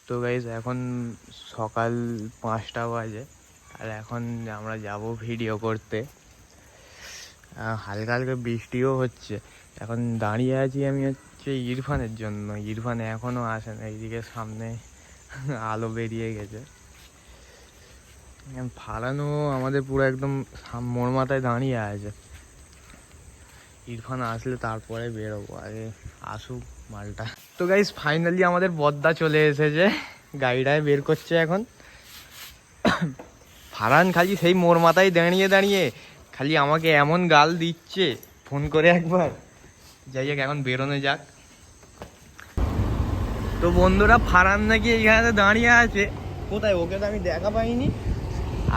তো গাইস এখন সকাল 5টা বাজে, আর এখন আমরা যাব ভিডিও করতে। হালকা হালকা বৃষ্টিও হচ্ছে। এখন দাঁড়িয়ে আছি আমি হচ্ছে ইরফানের জন্য। ইরফান এখনও আসে না, এইদিকে সামনে আলো বেরিয়ে গেছে। ফারানো আমাদের পুরো একদম মোড় মাথায় দাঁড়িয়ে আছে। ইরফান আসলে তারপরে বেরোবো, আগে আসুক মালটা। তো গাইস ফাইনালি আমাদের বদ্দা চলে এসেছে, গাড়িটায় বের করছে এখন। ফারহান খালি সেই মোড় মাথায় দাঁড়িয়ে দাঁড়িয়ে খালি আমাকে এমন গাল দিচ্ছে ফোন করে একবার। যাই হোক এখন বেরোনো যাক। তো বন্ধুরা ফারহান নাকি এইখানে দাঁড়িয়ে আছে। কোথায় ওকে তো আমি দেখা পাইনি।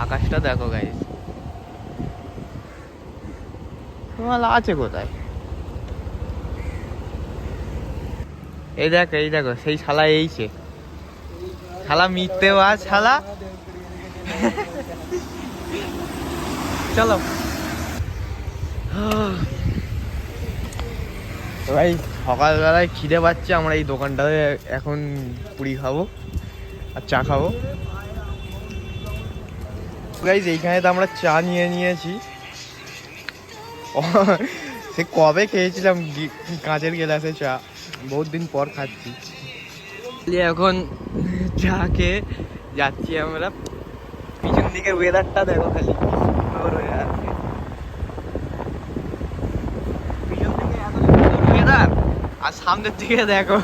আকাশটা দেখো গাইস, মাল আছে কোথায়? এই দেখো সেই শালা এইছে, শালা মিথ্যে বাজ শালা। চলো ভাই, সকালবেলায় খিদে পাচ্ছে। আমরা এই দোকানটাতে এখন পুরি খাবো আর চা খাবো। গাইস এইখানে তো আমরা চা নিয়ে নিয়েছি। সে কবে খেয়েছিলাম কাঁচের গ্লাসে চা, বহুত দিন পর খাচ্ছি। এখন চা খেয়ে যাচ্ছি আমরা। পিছন দিকে ওয়েদারটা দেখো খালি, সুন্দর হয়ে আছে। পিছন দিকে এত সুন্দর ওয়েদার, আর সামনের দিকে দেখো